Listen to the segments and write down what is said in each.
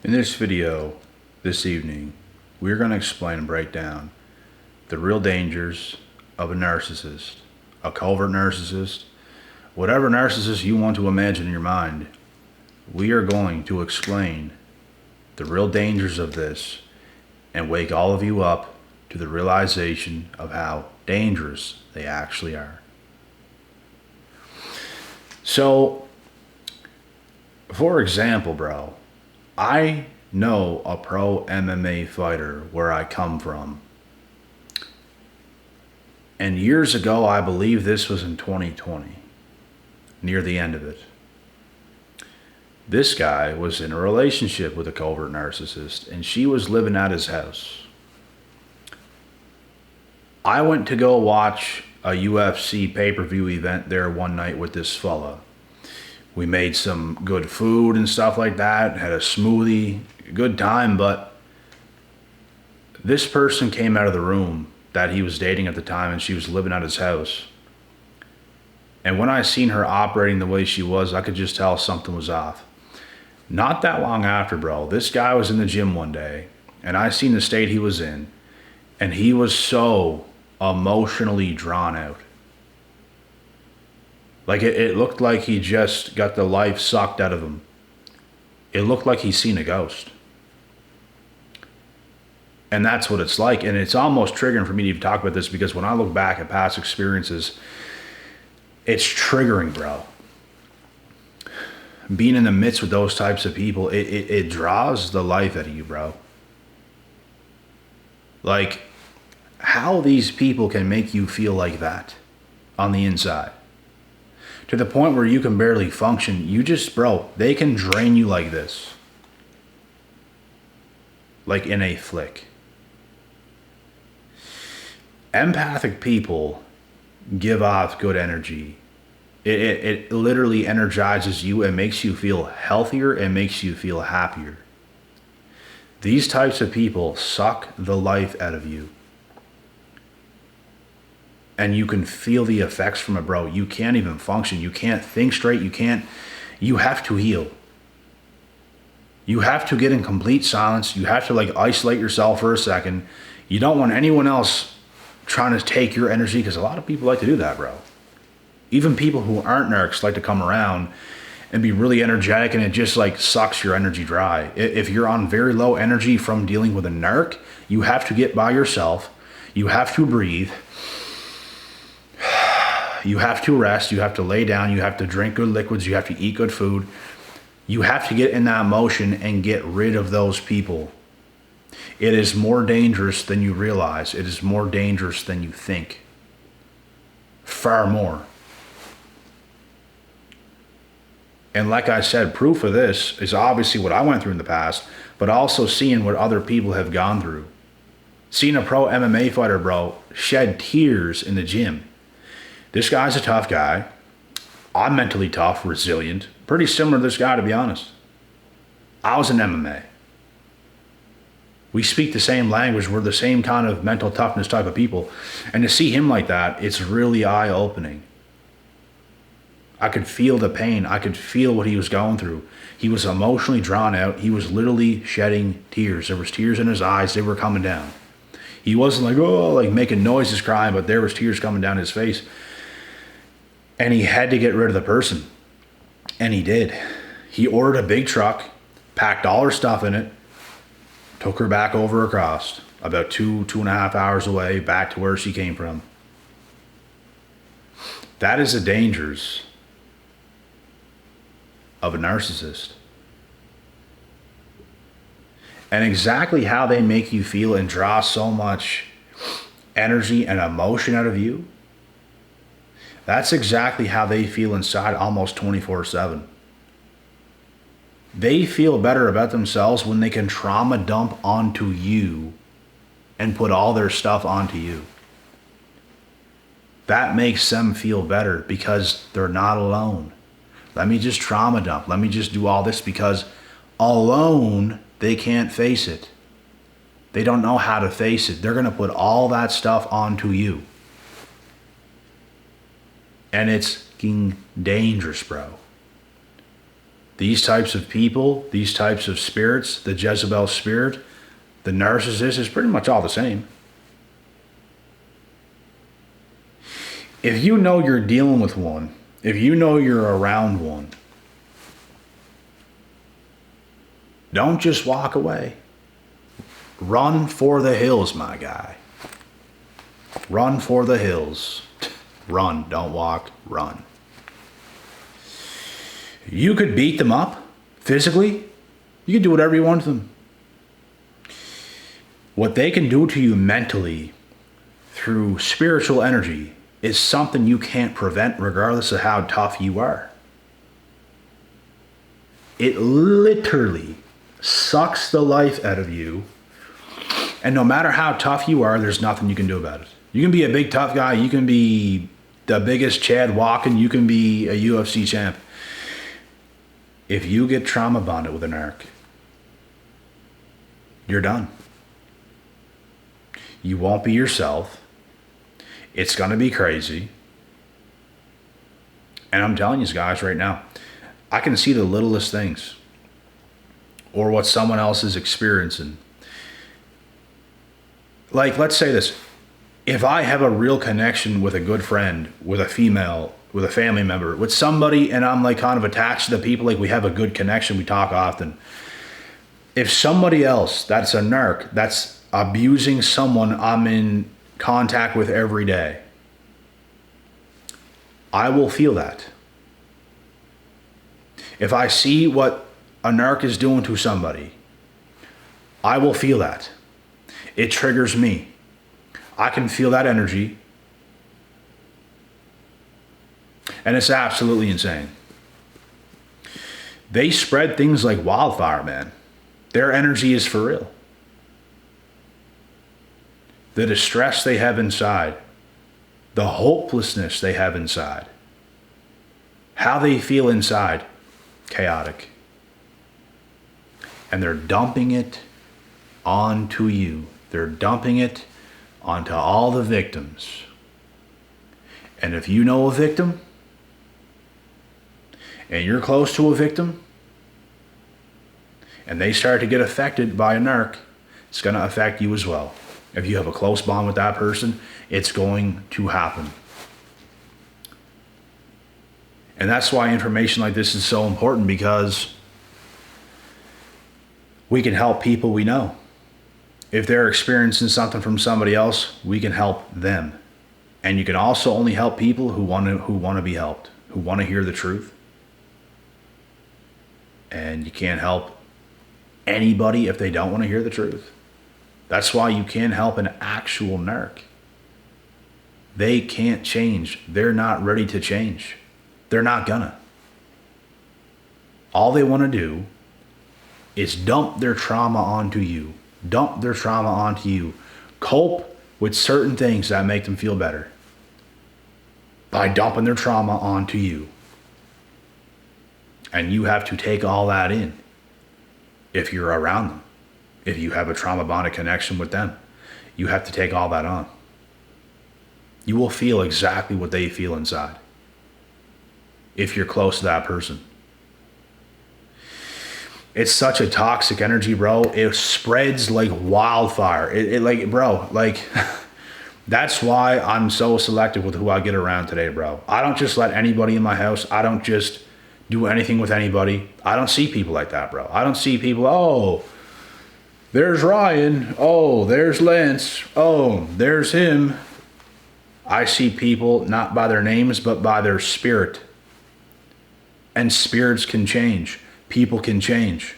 In this video, this evening, we're going to explain and break down the real dangers of a narcissist, a covert narcissist, whatever narcissist you want to imagine in your mind. We are going to explain the real dangers of this and wake all of you up to the realization of how dangerous they actually are. So, for example, bro, I know a pro MMA fighter where I come from. And years ago, I believe this was in 2020, near the end of it. This guy was in a relationship with a covert narcissist, and she was living at his house. I went to go watch a UFC pay-per-view event there one night with this fella. We made some good food and stuff like that, had a smoothie, good time, but this person came out of the room that he was dating at the time, and she was living at his house. And when I seen her operating the way she was, I could just tell something was off. Not that long after, bro, this guy was in the gym one day, and I seen the state he was in, and he was so emotionally drawn out. Like it looked like he just got the life sucked out of him. It looked like he's seen a ghost. And that's what it's like. And it's almost triggering for me to even talk about this, because when I look back at past experiences, it's triggering, bro. Being in the midst with those types of people, it draws the life out of you, bro. Like, how these people can make you feel like that on the inside, to the point where you can barely function. You just, bro, they can drain you like this. Like in a flick. Empathic people give off good energy. It literally energizes you and makes you feel healthier and makes you feel happier. These types of people suck the life out of you. And you can feel the effects from it, bro. You can't even function. You can't think straight. You have to heal. You have to get in complete silence. You have to isolate yourself for a second. You don't want anyone else trying to take your energy, because a lot of people like to do that, bro. Even people who aren't narcs like to come around and be really energetic, and it just sucks your energy dry. If you're on very low energy from dealing with a narc, you have to get by yourself. You have to breathe. You have to rest, you have to lay down, you have to drink good liquids, you have to eat good food. You have to get in that motion and get rid of those people. It is more dangerous than you realize. It is more dangerous than you think. Far more. And like I said, proof of this is obviously what I went through in the past, but also seeing what other people have gone through. Seeing a pro MMA fighter, bro, shed tears in the gym. This guy's a tough guy. I'm mentally tough, resilient. Pretty similar to this guy, to be honest. I was in MMA. We speak the same language. We're the same kind of mental toughness type of people. And to see him like that, it's really eye-opening. I could feel the pain. I could feel what he was going through. He was emotionally drawn out. He was literally shedding tears. There was tears in his eyes. They were coming down. He wasn't making noises, crying, but there was tears coming down his face. And he had to get rid of the person. And he did. He ordered a big truck, packed all her stuff in it, took her back over across, about 2.5 hours away, back to where she came from. That is the dangers of a narcissist. And exactly how they make you feel and draw so much energy and emotion out of you, that's exactly how they feel inside almost 24/7. They feel better about themselves when they can trauma dump onto you and put all their stuff onto you. That makes them feel better because they're not alone. Let me just trauma dump. Let me just do all this, because alone they can't face it. They don't know how to face it. They're going to put all that stuff onto you. And it's fucking dangerous, bro. These types of people, these types of spirits, the Jezebel spirit, the narcissist is pretty much all the same. If you know you're dealing with one, if you know you're around one, don't just walk away. Run for the hills, my guy. Run for the hills. Run, don't walk, run. You could beat them up physically. You can do whatever you want to them. What they can do to you mentally through spiritual energy is something you can't prevent regardless of how tough you are. It literally sucks the life out of you. And no matter how tough you are, there's nothing you can do about it. You can be a big tough guy. You can be the biggest Chad walking. You can be a UFC champ. If you get trauma bonded with an narc, you're done. You won't be yourself. It's going to be crazy. And I'm telling you guys right now, I can see the littlest things or what someone else is experiencing. Like, let's say this. If I have a real connection with a good friend, with a female, with a family member, with somebody, and I'm like kind of attached to the people, like we have a good connection, we talk often. If somebody else that's a narc, that's abusing someone I'm in contact with every day, I will feel that. If I see what a narc is doing to somebody, I will feel that. It triggers me. I can feel that energy. And it's absolutely insane. They spread things like wildfire, man. Their energy is for real. The distress they have inside, the hopelessness they have inside, how they feel inside, chaotic. And they're dumping it onto you. They're dumping it onto all the victims. And if you know a victim, and you're close to a victim, and they start to get affected by a narc, it's going to affect you as well. If you have a close bond with that person, it's going to happen. And that's why information like this is so important, because we can help people we know. If they're experiencing something from somebody else, we can help them. And you can also only help people who want to be helped, who want to hear the truth. And you can't help anybody if they don't want to hear the truth. That's why you can't help an actual narc. They can't change. They're not ready to change. They're not gonna. All they want to do is dump their trauma onto you. Dump their trauma onto you. Cope with certain things that make them feel better by dumping their trauma onto you. And you have to take all that in if you're around them. If you have a trauma bonded connection with them, you have to take all that on. You will feel exactly what they feel inside if you're close to that person. It's such a toxic energy, bro. It spreads like wildfire. That's why I'm so selective with who I get around today, bro. I don't just let anybody in my house. I don't just do anything with anybody. I don't see people like that, bro. I don't see people, oh, there's Ryan. Oh, there's Lance. Oh, there's him. I see people not by their names, but by their spirit. And spirits can change. People can change.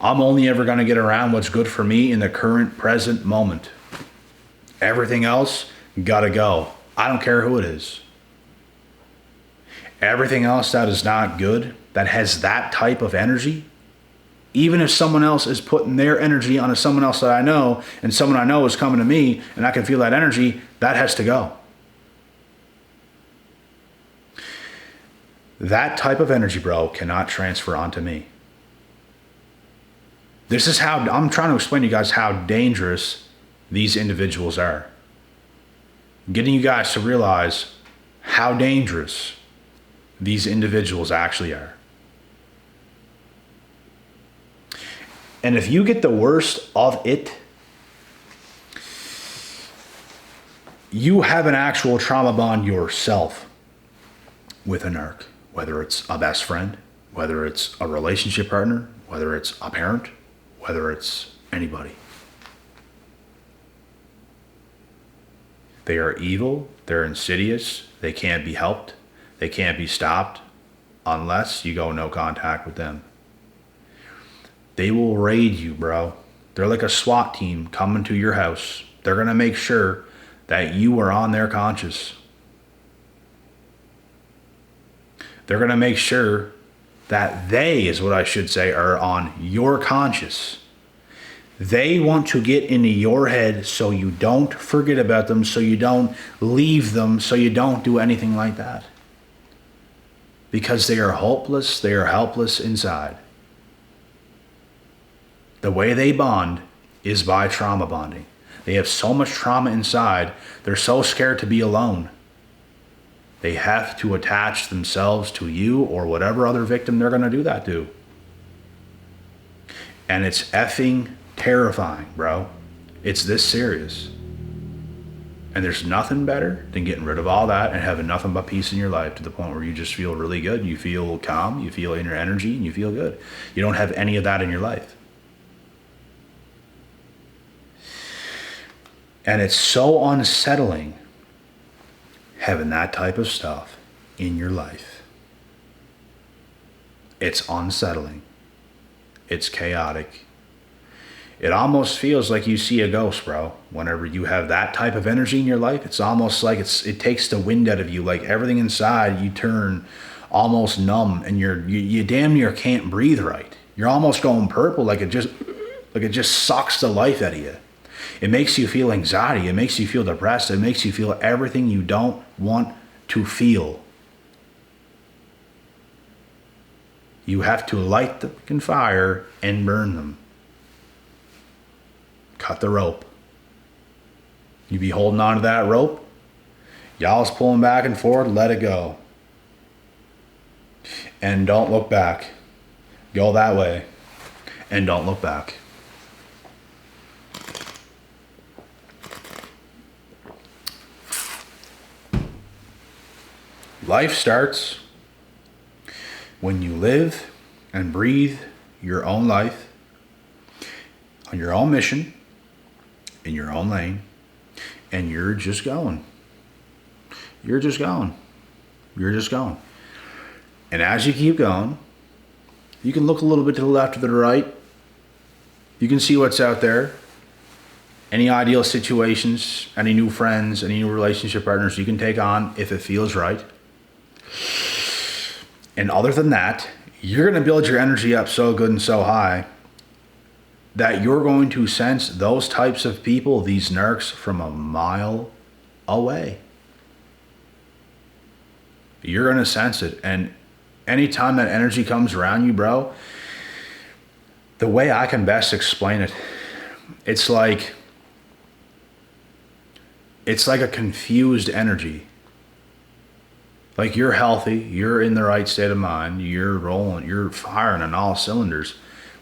I'm only ever going to get around what's good for me in the current present moment. Everything else, gotta go. I don't care who it is. Everything else that is not good, that has that type of energy, even if someone else is putting their energy onto someone else that I know, and someone I know is coming to me, and I can feel that energy, that has to go. That type of energy, bro, cannot transfer onto me. This is how, I'm trying to explain to you guys how dangerous these individuals are. Getting you guys to realize how dangerous these individuals actually are. And if you get the worst of it, you have an actual trauma bond yourself with a narc, whether it's a best friend, whether it's a relationship partner, whether it's a parent, whether it's anybody. They are evil, they're insidious, they can't be helped, they can't be stopped unless you go no contact with them. They will raid you, bro. They're like a SWAT team coming to your house. They're gonna make sure that you are on their conscience. They're gonna make sure that they, is what I should say, are on your conscience. They want to get into your head so you don't forget about them, so you don't leave them, so you don't do anything like that. Because they are hopeless, they are helpless inside. The way they bond is by trauma bonding. They have so much trauma inside, they're so scared to be alone. They have to attach themselves to you or whatever other victim they're going to do that to. And it's effing terrifying, bro. It's this serious. And there's nothing better than getting rid of all that and having nothing but peace in your life to the point where you just feel really good. You feel calm, you feel inner energy, and you feel good. You don't have any of that in your life. And it's so unsettling having that type of stuff in your life. It's unsettling. It's chaotic. It almost feels like you see a ghost, bro. Whenever you have that type of energy in your life, it's almost like it takes the wind out of you. Like everything inside, you turn almost numb, and you damn near can't breathe right. You're almost going purple, like it just sucks the life out of you. It makes you feel anxiety. It makes you feel depressed. It makes you feel everything you don't want to feel. You have to light the fucking fire and burn them. Cut the rope. You be holding on to that rope. Y'all's pulling back and forth. Let it go. And don't look back. Go that way. And don't look back. Life starts when you live and breathe your own life on your own mission, in your own lane, and you're just going. You're just going. You're just going. And as you keep going, you can look a little bit to the left or to the right. You can see what's out there. Any ideal situations, any new friends, any new relationship partners you can take on if it feels right. And other than that, you're going to build your energy up so good and so high that you're going to sense those types of people, these narcs, from a mile away. You're going to sense it. And anytime that energy comes around you, bro, the way I can best explain it, it's like a confused energy. Like you're healthy, you're in the right state of mind, you're rolling, you're firing on all cylinders.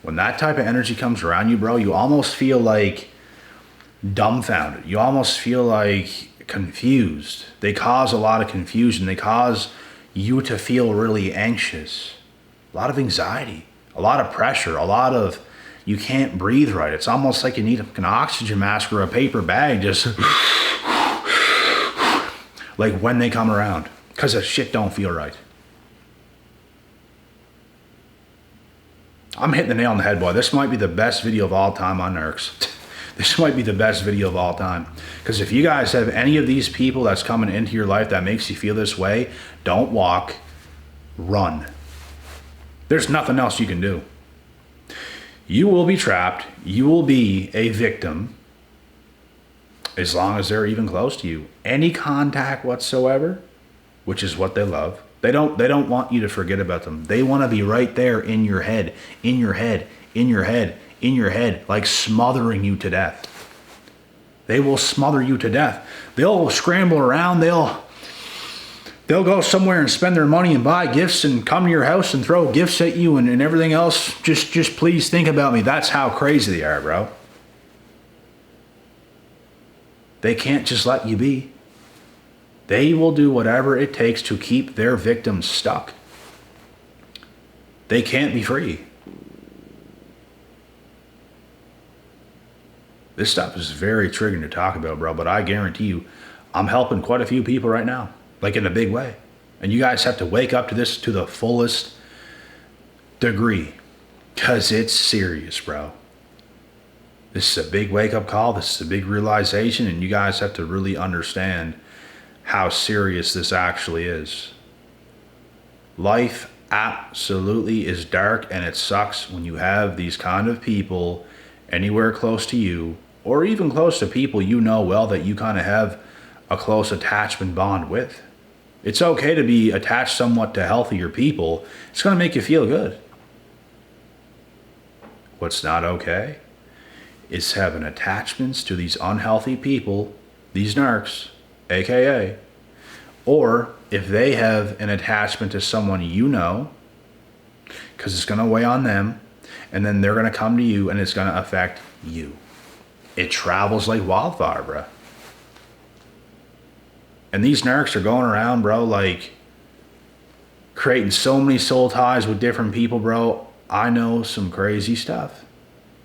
When that type of energy comes around you, bro, you almost feel like dumbfounded. You almost feel like confused. They cause a lot of confusion. They cause you to feel really anxious. A lot of anxiety, a lot of pressure, a lot of you can't breathe right. It's almost like you need an oxygen mask or a paper bag just like when they come around. Because the shit don't feel right. I'm hitting the nail on the head, boy. This might be the best video of all time on narcs. This might be the best video of all time. Because if you guys have any of these people that's coming into your life that makes you feel this way, don't walk, run. There's nothing else you can do. You will be trapped. You will be a victim as long as they're even close to you. Any contact whatsoever, which is what they love. They don't want you to forget about them. They want to be right there in your head, in your head, in your head, in your head, like smothering you to death. They will smother you to death. They'll scramble around. They'll They'll go somewhere and spend their money and buy gifts and come to your house and throw gifts at you and everything else. Just please think about me. That's how crazy they are, bro. They can't just let you be. They will do whatever it takes to keep their victims stuck. They can't be free. This stuff is very triggering to talk about, bro, but I guarantee you, I'm helping quite a few people right now, like in a big way. And you guys have to wake up to this to the fullest degree, because it's serious, bro. This is a big wake-up call. This is a big realization, and you guys have to really understand how serious this actually is. Life absolutely is dark, and it sucks when you have these kind of people anywhere close to you, or even close to people you know well that you kind of have a close attachment bond with. It's okay to be attached somewhat to healthier people. It's going to make you feel good. What's not okay is having attachments to these unhealthy people, these narcs, aka, or if they have an attachment to someone you know, because it's going to weigh on them, and then they're going to come to you and it's going to affect you. It travels like wildfire, bro. And these narcs are going around, bro, like creating so many soul ties with different people, bro. I know some crazy stuff.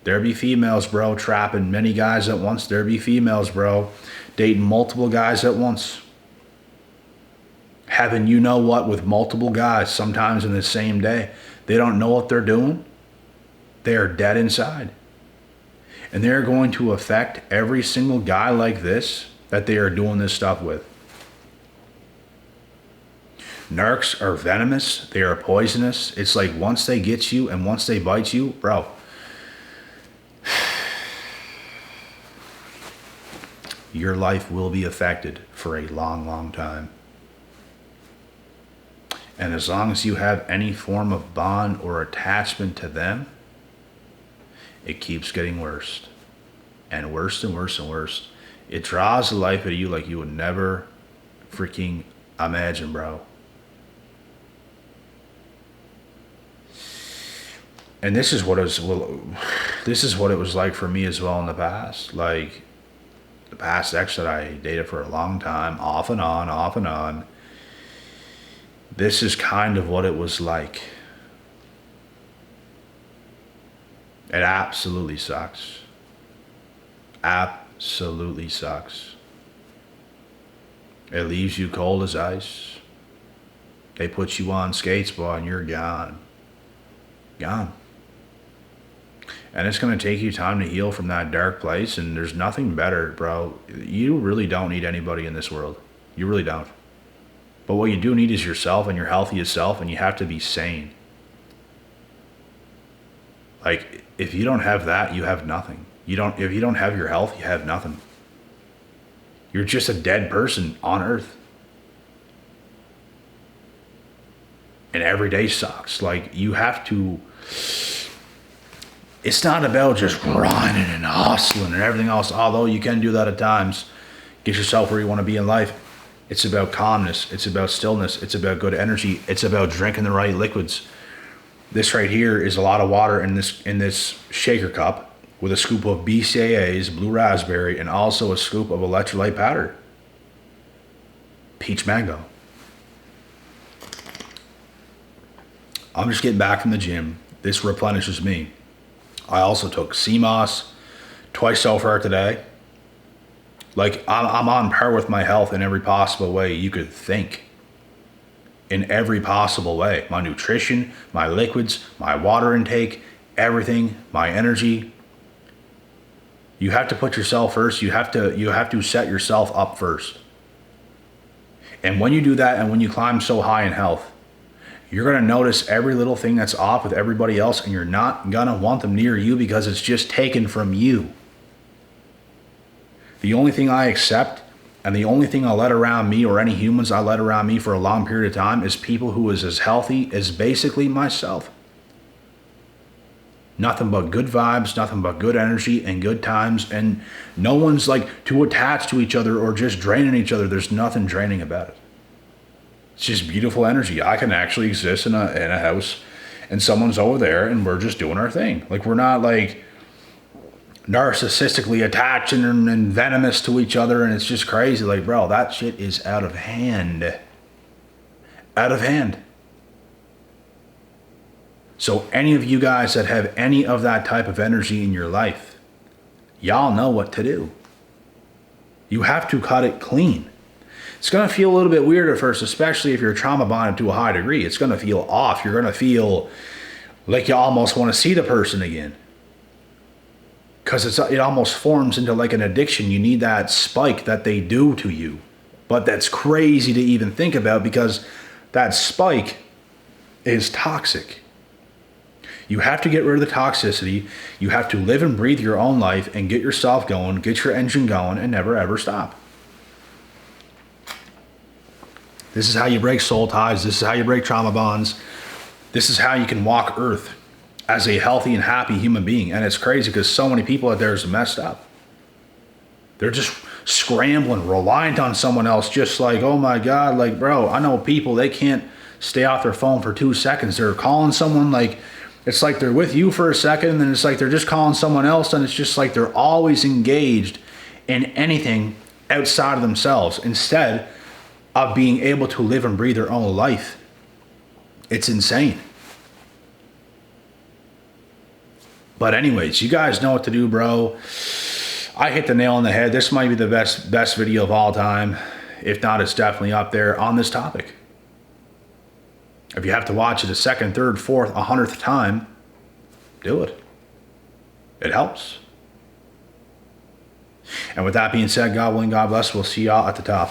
There be females, bro, trapping many guys at once. There be females, bro, dating multiple guys at once. Having you know what with multiple guys, sometimes in the same day. They don't know what they're doing. They are dead inside. And they're going to affect every single guy like this that they are doing this stuff with. Narcs are venomous. They are poisonous. It's like once they get you and once they bite you, bro, your life will be affected for a long, long time. And as long as you have any form of bond or attachment to them, it keeps getting worse. And worse and worse and worse. It draws the life out of you like you would never freaking imagine, bro. And this is what it was like for me as well in the past. Like the past ex that I dated for a long time, off and on. This is kind of what it was like. It absolutely sucks. Absolutely sucks. It leaves you cold as ice. They put you on skates, boy, and you're gone. Gone. And it's going to take you time to heal from that dark place, and there's nothing better, bro. You really don't need anybody in this world. You really don't. But what you do need is yourself and your healthiest self, and you have to be sane. Like, if you don't have that, you have nothing. If you don't have your health, you have nothing. You're just a dead person on earth. And every day sucks. Like, you have to... It's not about just grinding and hustling and everything else, although you can do that at times. Get yourself where you want to be in life. It's about calmness. It's about stillness. It's about good energy. It's about drinking the right liquids. This right here is a lot of water in this shaker cup with a scoop of BCAAs, blue raspberry, and also a scoop of electrolyte powder. Peach mango. I'm just getting back from the gym. This replenishes me. I also took CMOS twice so far today. Like, I'm on par with my health in every possible way you could think. In every possible way. My nutrition, my liquids, my water intake, everything, my energy. You have to put yourself first. You have to set yourself up first. And when you do that, and when you climb so high in health, you're going to notice every little thing that's off with everybody else, and you're not going to want them near you because it's just taken from you. The only thing I accept, and the only thing I let around me, or any humans I let around me for a long period of time, is people who is as healthy as basically myself. Nothing but good vibes, nothing but good energy and good times, and no one's like too attached to each other or just draining each other. There's nothing draining about it. It's just beautiful energy. I can actually exist in a house and someone's over there and we're just doing our thing. Like, we're not like narcissistically attached and venomous to each other, and it's just crazy. Like, bro, that shit is out of hand. Out of hand. So any of you guys that have any of that type of energy in your life, y'all know what to do. You have to cut it clean. It's going to feel a little bit weird at first, especially if you're trauma bonded to a high degree. It's going to feel off. You're going to feel like you almost want to see the person again. Because it almost forms into like an addiction. You need that spike that they do to you. But that's crazy to even think about, because that spike is toxic. You have to get rid of the toxicity. You have to live and breathe your own life and get yourself going, get your engine going, and never ever stop. This is how you break soul ties. This is how you break trauma bonds. This is how you can walk Earth as a healthy and happy human being. And it's crazy because so many people out there is messed up. They're just scrambling, reliant on someone else, just like, oh my God, like, bro, I know people, they can't stay off their phone for 2 seconds. They're calling someone, like, it's like they're with you for a second, and then it's like they're just calling someone else, and it's just like they're always engaged in anything outside of themselves instead of being able to live and breathe their own life. It's insane. But anyways, you guys know what to do, bro. I hit the nail on the head. This might be the best video of all time. If not, it's definitely up there on this topic. If you have to watch it a second, third, fourth, 100th time, do it. It helps. And with that being said, God willing, God bless. We'll see y'all at the top.